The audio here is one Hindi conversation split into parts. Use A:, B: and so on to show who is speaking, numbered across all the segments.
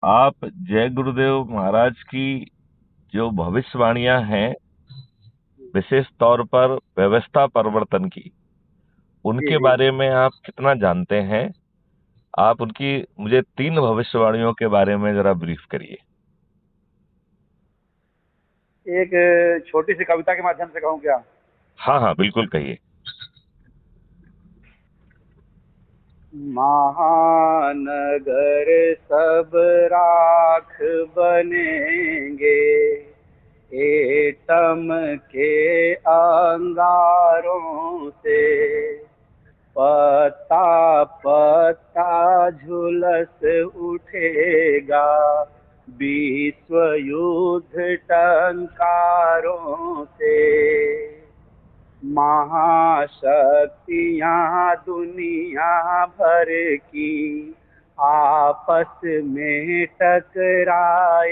A: आप जय गुरुदेव महाराज की जो भविष्यवाणियां हैं, विशेष तौर पर व्यवस्था परिवर्तन की,
B: जी
A: उनके
B: जी।
A: बारे में आप कितना जानते हैं? आप उनकी मुझे 3 भविष्यवाणियों के बारे में जरा ब्रीफ करिए।
B: एक छोटी सी कविता के माध्यम से कहूँ क्या?
A: हाँ हाँ, बिल्कुल कहिए।
B: महानगर सब राख बनेंगे, एटम के अंगारों से। पत्ता पत्ता झुलस उठेगा, विश्व युद्ध टंकारों से। महाशक्तियाँ दुनिया भर की आपस में टकराएंगी।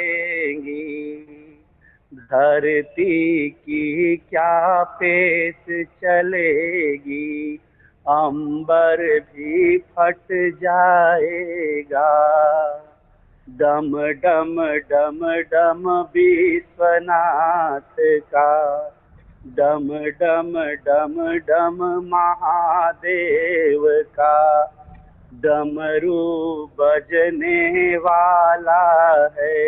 B: धरती की क्या पेश चलेगी, अंबर भी फट जाएगा। डम डम डम डम विश्वनाथ का, डम डम डम डम महादेव का। डमरू बजने वाला है,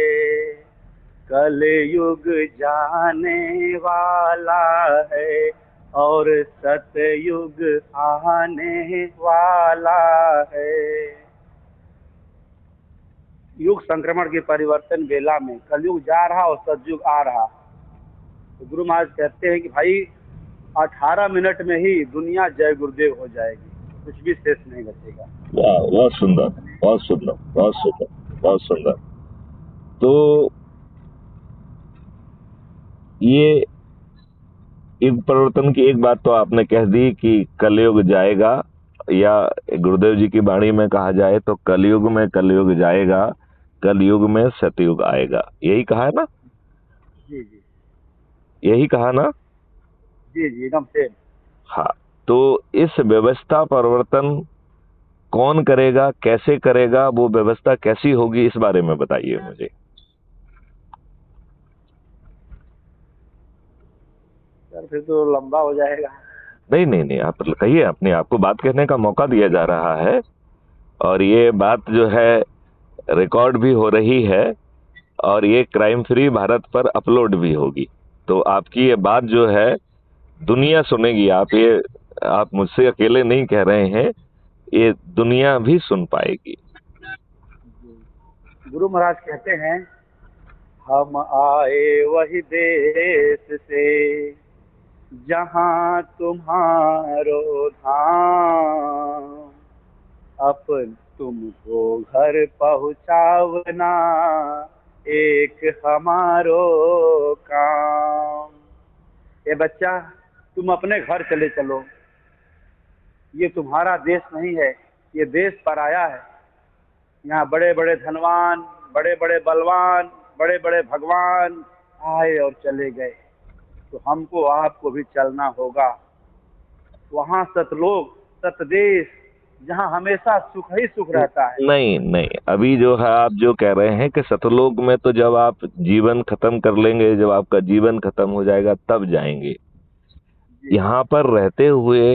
B: कलयुग जाने वाला है, और सतयुग आने वाला है। युग संक्रमण के परिवर्तन बेला में कलयुग जा रहा और सतयुग आ रहा। तो गुरु महाराज कहते हैं कि भाई 18 मिनट में ही दुनिया जय गुरुदेव हो जाएगी, कुछ भी शेष नहीं बचेगा।
A: वाह, बहुत सुंदर, बहुत सुंदर, बहुत सुंदर, बहुत सुंदर। तो ये युग परिवर्तन की एक बात तो आपने कह दी कि कलयुग जाएगा, या गुरुदेव जी की वाणी में कहा जाए तो कलयुग में कलयुग जाएगा, कलयुग में सतयुग आएगा, यही कहा है ना?
B: जी जी।
A: यही कहा ना?
B: जी जी, एकदम से।
A: हाँ। तो इस व्यवस्था परिवर्तन कौन करेगा, कैसे करेगा, वो व्यवस्था कैसी होगी, इस बारे में बताइए मुझे।
B: सर फिर तो लंबा हो जाएगा।
A: नहीं नहीं नहीं, आप कहिए, अपने आपको बात कहने का मौका दिया जा रहा है, और ये बात जो है रिकॉर्ड भी हो रही है, और ये क्राइम फ्री भारत पर अपलोड भी होगी। तो आपकी ये बात जो है दुनिया सुनेगी। आप मुझसे अकेले नहीं कह रहे हैं, ये दुनिया भी सुन पाएगी।
B: गुरु महाराज कहते हैं, हम आए वही देश से जहाँ तुम्हारो धाम। अपन तुमको घर पहुँचावना एक हमारो काम। ये बच्चा, तुम अपने घर चले चलो, ये तुम्हारा देश नहीं है, ये देश पराया है। यहाँ बड़े बड़े धनवान, बड़े बड़े बलवान, बड़े बड़े भगवान आए और चले गए, तो हमको आपको भी चलना होगा। वहाँ सतलोक, सतदेश, जहाँ हमेशा सुख ही सुख रहता है।
A: नहीं नहीं, अभी जो है आप जो कह रहे हैं कि सतलोक में तो जब आप जीवन खत्म कर लेंगे, जब आपका जीवन खत्म हो जाएगा तब जाएंगे।
B: जी
A: यहाँ पर रहते हुए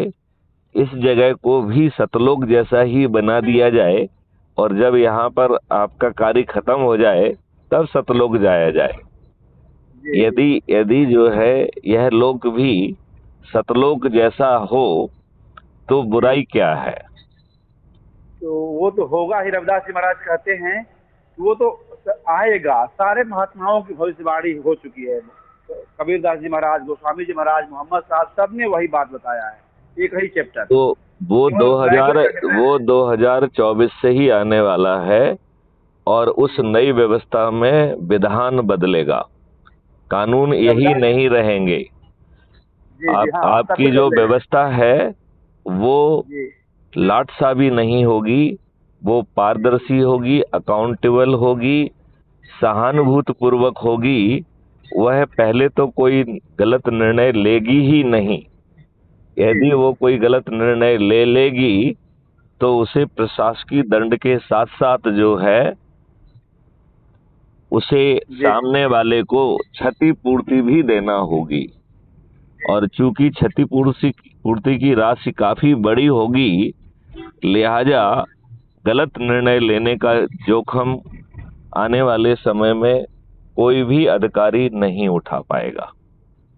A: इस जगह को भी सतलोक जैसा ही बना दिया जाए, और जब यहाँ पर आपका कार्य खत्म हो जाए तब सतलोक जाया जाए।
B: जी जी।
A: यदि यदि जो है यह लोक भी सतलोक जैसा हो तो
B: जी,
A: बुराई क्या है?
B: तो वो तो होगा ही। रविदास जी महाराज कहते हैं कि वो तो आएगा। सारे महात्माओं की भविष्यवाणी हो चुकी है। कबीरदास जी महाराज, गोस्वामी जी महाराज, मोहम्मद साहब, सब ने वही बात बताया है, एक ही चैप्टर।
A: तो वो
B: केवल लैंग्वेज का कहना
A: वो
B: है।
A: 2024 से ही आने वाला है, और उस
B: जी
A: नई व्यवस्था में विधान बदलेगा, कानून यही
B: रविदास।
A: नहीं रहेंगे।
B: जी जी, हाँ, सब
A: आपकी
B: कुछ
A: जो
B: बदलेगा।
A: व्यवस्था है वो
B: जी
A: लाटसाबी नहीं होगी, वो
B: जी
A: पारदर्शी होगी, अकाउंटेबल होगी, सहानुभूति पूर्वक होगी। वह पहले तो कोई गलत निर्णय लेगी ही नहीं।
B: जी
A: यदि
B: जी।
A: वो कोई गलत निर्णय ले लेगी तो उसे प्रशासकीय दंड के साथ साथ जो है उसे
B: जी
A: सामने वाले को क्षतिपूर्ति भी देना होगी। और चूंकि क्षतिपूर्ति पूर्ति की राशि काफी बड़ी होगी, लिहाजा गलत निर्णय लेने का जोखिम आने वाले समय में कोई भी अधिकारी नहीं उठा पाएगा।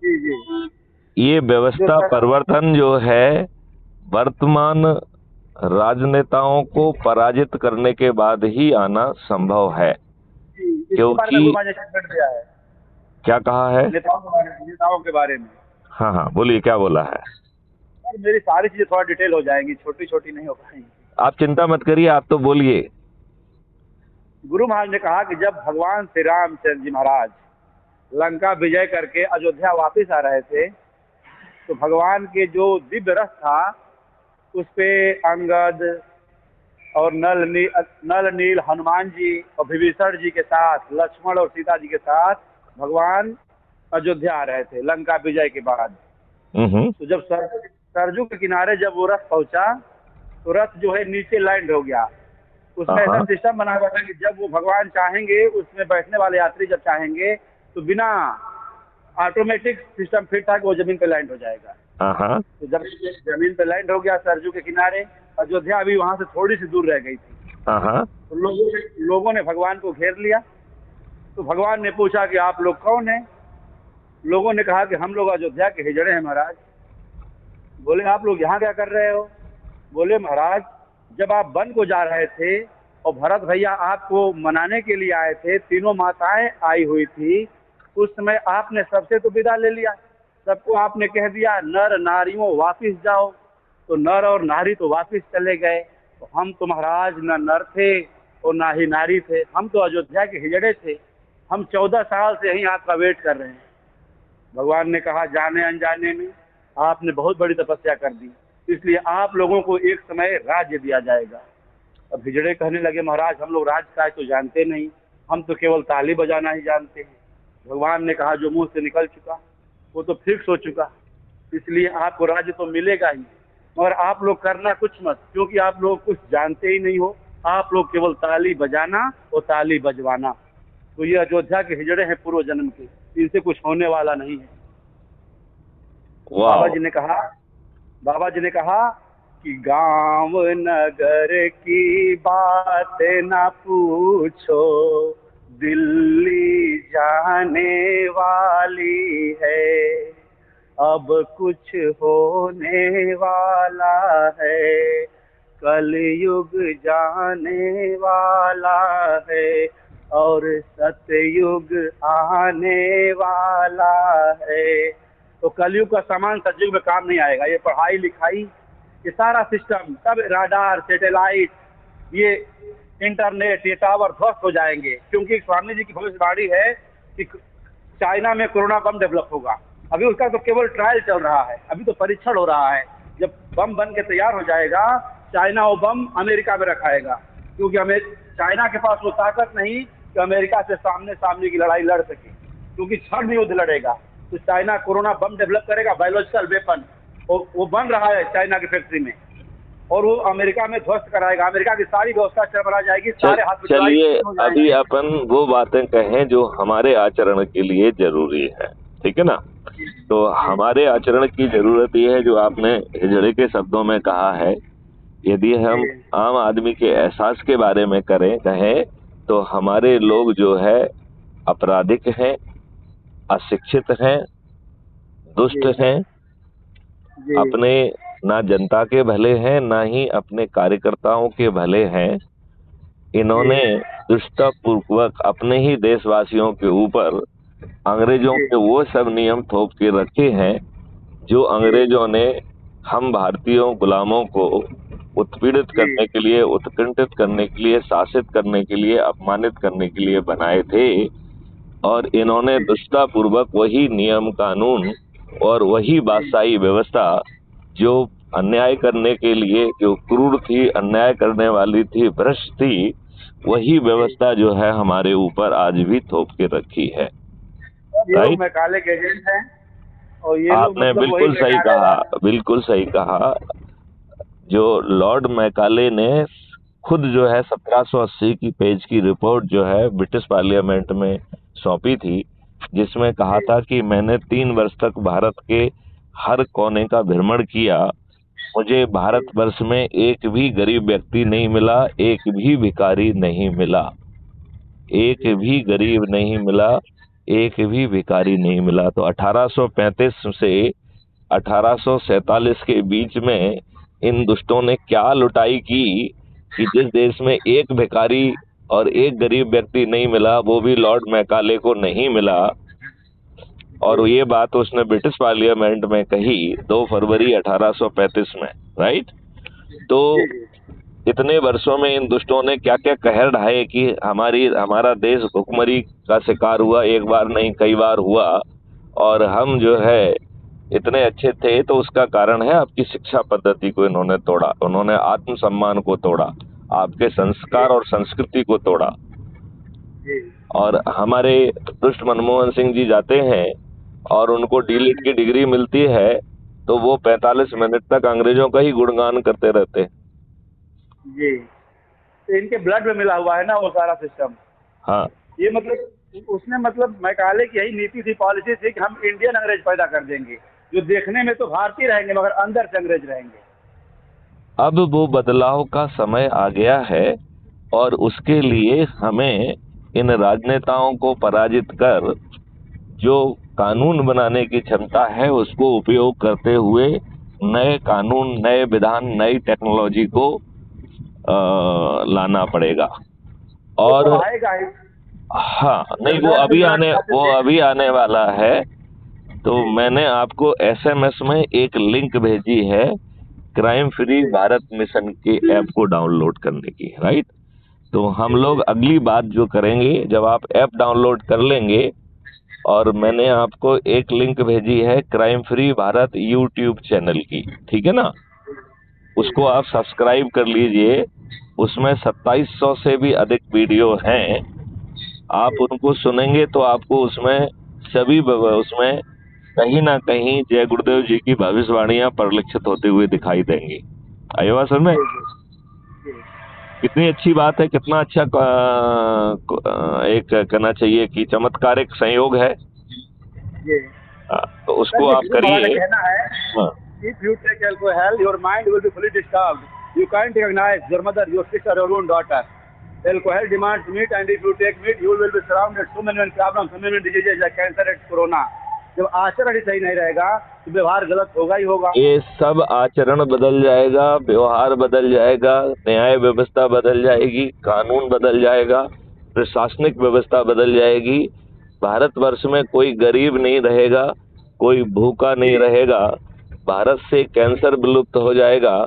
B: जी जी।
A: ये
B: जो
A: व्यवस्था
B: सर
A: परिवर्तन जो है वर्तमान राजनेताओं को पराजित करने के बाद ही आना संभव है,
B: जी, इसके बारे में
A: क्योंकि
B: गुरु ने स्टेटमेंट दिया है,
A: क्या कहा है?
B: नेताओं के बारे में।
A: हाँ हाँ, बोलिए, क्या बोला है?
B: सर मेरी सारी चीजें थोड़ा डिटेल हो जाएंगी, छोटी छोटी नहीं हो पाएंगी।
A: आप चिंता मत करिए, आप तो बोलिए।
B: गुरु महाराज ने कहा कि जब भगवान श्री रामचंद्र जी महाराज लंका विजय करके अयोध्या वापस आ रहे थे, तो भगवान के जो दिव्य रथ था उस पे अंगद और नल नील हनुमान जी और विभीषण जी के साथ, लक्ष्मण और सीता जी के साथ भगवान अयोध्या आ रहे थे लंका विजय के बाद। तो जब सरजू के किनारे जब वो रथ पहुंचा तो रथ जो है नीचे लैंड हो गया। उसमें ऐसा सिस्टम बना हुआ था कि जब वो भगवान चाहेंगे, उसमें बैठने वाले यात्री जब चाहेंगे तो बिना ऑटोमेटिक सिस्टम फिट था कि वो जमीन पे लैंड हो जाएगा। तो जब जमीन पे लैंड हो गया सरजू के किनारे, अयोध्या अभी वहां से थोड़ी सी दूर रह गई थी। तो लोगों ने भगवान को घेर लिया। तो भगवान ने पूछा कि आप लोग कौन हैं? लोगों ने कहा कि हम लोग अयोध्या के हिजड़े हैं महाराज। बोले आप लोग यहाँ क्या कर रहे हो? बोले महाराज जब आप वन को जा रहे थे और भरत भैया आपको मनाने के लिए आए थे, तीनों माताएं आई हुई थी, उस समय आपने सबसे तो विदा ले लिया, सबको आपने कह दिया नर नारियों वापिस जाओ। तो नर और नारी तो वापिस चले गए। तो हम तो महाराज न नर थे और ना ही नारी थे, हम तो अयोध्या के हिजड़े थे। हम 14 साल से यहीं आपका वेट कर रहे हैं। भगवान ने कहा जाने अनजाने में आपने बहुत बड़ी तपस्या कर दी, इसलिए आप लोगों को एक समय राज्य दिया जाएगा। अब हिजड़े कहने लगे महाराज हम लोग राज का तो जानते नहीं, हम तो केवल ताली बजाना ही जानते हैं। भगवान ने कहा जो मुंह से निकल चुका वो तो फिक्स हो चुका, इसलिए आपको राज्य तो मिलेगा ही, मगर आप लोग करना कुछ मत, क्योंकि आप लोग कुछ जानते ही नहीं हो। आप लोग केवल ताली बजाना और ताली बजवाना। तो ये अयोध्या के हिजड़े हैं पूर्व जन्म के, इनसे कुछ होने वाला नहीं है। बाबा जी ने कहा कि गांव नगर की बात ना पूछो, दिल्ली जाने वाली है, अब कुछ होने वाला है, कलयुग जाने वाला है और सतयुग आने वाला है। तो कलयुग का सामान सतयुग में काम नहीं आएगा। ये पढ़ाई लिखाई, ये सारा सिस्टम, सब राडार, सैटेलाइट, ये इंटरनेट, ये टावर ध्वस्त हो जाएंगे, क्योंकि स्वामी जी की भविष्यवाणी है कि चाइना में कोरोना बम डेवलप होगा। अभी उसका तो केवल ट्रायल चल रहा है, अभी तो परीक्षण हो रहा है। जब बम बन के तैयार हो जाएगा, चाइना वो बम अमेरिका में रखाएगा, क्योंकि हमें चाइना के पास वो ताकत नहीं कि अमेरिका से सामने सामने की लड़ाई लड़ सके, क्योंकि क्षण युद्ध लड़ेगा। तो चाइना कोरोना बम डेवलप करेगा, बायोलॉजिकल वेपन, वो बन रहा है चाइना की फैक्ट्री में, और वो अमेरिका में ध्वस्त कराएगा। अमेरिका की सारी व्यवस्था चरमरा जाएगी, सारे हॉस्पिटल।
A: चलिए अभी अपन वो बातें कहें जो हमारे आचरण के लिए जरूरी है, ठीक है ना? तो हमारे आचरण की जरूरत ये है, जो आपने हिजड़े के शब्दों में कहा है, यदि हम आम आदमी के एहसास के बारे में कहें तो हमारे लोग जो है आपराधिक हैं, अशिक्षित हैं, दुष्ट हैं, अपने ना जनता के भले हैं ना ही अपने कार्यकर्ताओं के भले हैं। इन्होंने दुष्टपूर्वक अपने ही देशवासियों के ऊपर अंग्रेजों के वो सब नियम थोप के रखे हैं जो अंग्रेजों ने हम भारतीयों गुलामों को उत्पीड़ित करने के लिए, उत्कंठित करने के लिए, शासित करने के लिए, अपमानित करने के लिए बनाए थे। और इन्होंने दुष्टपूर्वक वही नियम कानून और वही बादशाही व्यवस्था जो अन्याय करने के लिए, जो क्रूर थी, अन्याय करने वाली थी, भ्रष्ट थी, वही व्यवस्था जो है हमारे ऊपर आज भी थोप के रखी है।
B: राइट? मैं काले के एजेंट हैं और ये
A: आपने बिल्कुल सही कहा, बिल्कुल सही कहा। जो लॉर्ड मैकाले ने खुद जो है 1780 की पेज की रिपोर्ट जो है ब्रिटिश पार्लियामेंट में सौंपी थी, जिसमें कहा था कि मैंने 3 वर्ष तक भारत के हर कोने का भ्रमण किया, मुझे भारतवर्ष में एक भी गरीब व्यक्ति नहीं मिला, एक भी भिखारी नहीं मिला, एक भी गरीब नहीं मिला, एक भी भिखारी नहीं मिला। तो 1835 से 1847 के बीच में इन दुष्टों ने क्या लुटाई की कि जिस देश में एक भिखारी और एक गरीब व्यक्ति नहीं मिला, वो भी लॉर्ड मैकाले को नहीं मिला। और ये बात उसने ब्रिटिश पार्लियामेंट में कही 2 फरवरी 1835 में, राइट। तो इतने वर्षों में इन दुष्टों ने क्या क्या कहर ढाए कि हमारा देश भुखमरी का शिकार हुआ, एक बार नहीं कई बार हुआ। और हम जो है इतने अच्छे थे, तो उसका कारण है आपकी शिक्षा पद्धति को इन्होंने तोड़ा, उन्होंने आत्मसम्मान को तोड़ा, आपके संस्कार और संस्कृति को तोड़ा। और हमारे दुष्ट मनमोहन सिंह जी जाते हैं और उनको डीलिट की डिग्री मिलती है, तो वो 45 मिनट तक अंग्रेजों का ही गुणगान करते रहते हैं।
B: जी, तो इनके ब्लड में मिला हुआ है ना वो सारा सिस्टम।
A: हाँ,
B: ये मतलब उसने मतलब मैकाले की यही नीति थी, पॉलिसी थी कि हम इंडियन अंग्रेज पैदा कर देंगे, जो देखने में तो भारतीय रहेंगे मगर अंदर से अंग्रेज रहेंगे।
A: अब वो बदलाव का समय आ गया है और उसके लिए हमें इन राजनेताओं को पराजित कर जो कानून बनाने की क्षमता है उसको उपयोग करते हुए नए कानून, नए विधान, नई टेक्नोलॉजी को लाना पड़ेगा। और
B: तो आएगा ही।
A: हाँ, नहीं, वो अभी आने वाला है। तो मैंने आपको एसएमएस में एक लिंक भेजी है क्राइम फ्री भारत मिशन के ऐप को डाउनलोड करने की, राइट। तो हम लोग अगली बात जो करेंगे, जब आप ऐप डाउनलोड कर लेंगे, और मैंने आपको एक लिंक भेजी है crime free Bharat YouTube channel की, ठीक है ना, उसको आप सब्सक्राइब कर लीजिए। उसमें 2700 से भी अधिक वीडियो हैं, आप उनको सुनेंगे तो आपको उसमें उसमें कहीं ना कहीं जय गुरुदेव जी की भविष्यवाणियां परिलक्षित होते हुए दिखाई देंगी। आइए बात समझ में? कितनी अच्छी बात है, कितना अच्छा एक कहना चाहिए कि चमत्कारिक संयोग है। तो उसको आप करिए। हाँ,
B: If you take alcohol, your mind will be fully disturbed. You can't recognize your mother, your sister, your own daughter. Alcohol demands meat, and if you take meat, you will be surrounded so many problems, so many diseases like cancer and corona. जब आचरण ही सही नहीं रहेगा तो व्यवहार गलत होगा ही होगा।
A: ये सब आचरण बदल जाएगा, व्यवहार बदल जाएगा, न्याय व्यवस्था बदल जाएगी, कानून बदल जाएगा, प्रशासनिक व्यवस्था बदल जाएगी। भारतवर्ष में कोई गरीब नहीं रहेगा, कोई भूखा नहीं रहेगा, भारत से कैंसर विलुप्त हो जाएगा,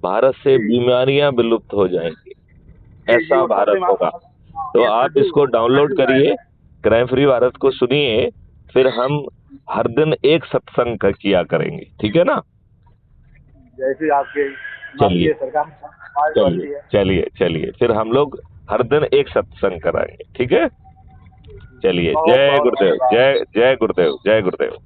A: भारत से बीमारियां विलुप्त हो जाएंगी, ऐसा भारत होगा। तो आप इसको डाउनलोड करिए, क्राइम फ्री भारत को सुनिए, फिर हम हर दिन एक सत्संग किया करेंगे, ठीक है ना।
B: जैसे आपके
A: चलिए
B: सरकार
A: चलिए फिर हम लोग हर दिन एक सत्संग कराएंगे, ठीक है। चलिए, जय गुरुदेव, जय गुरुदेव, जय गुरुदेव।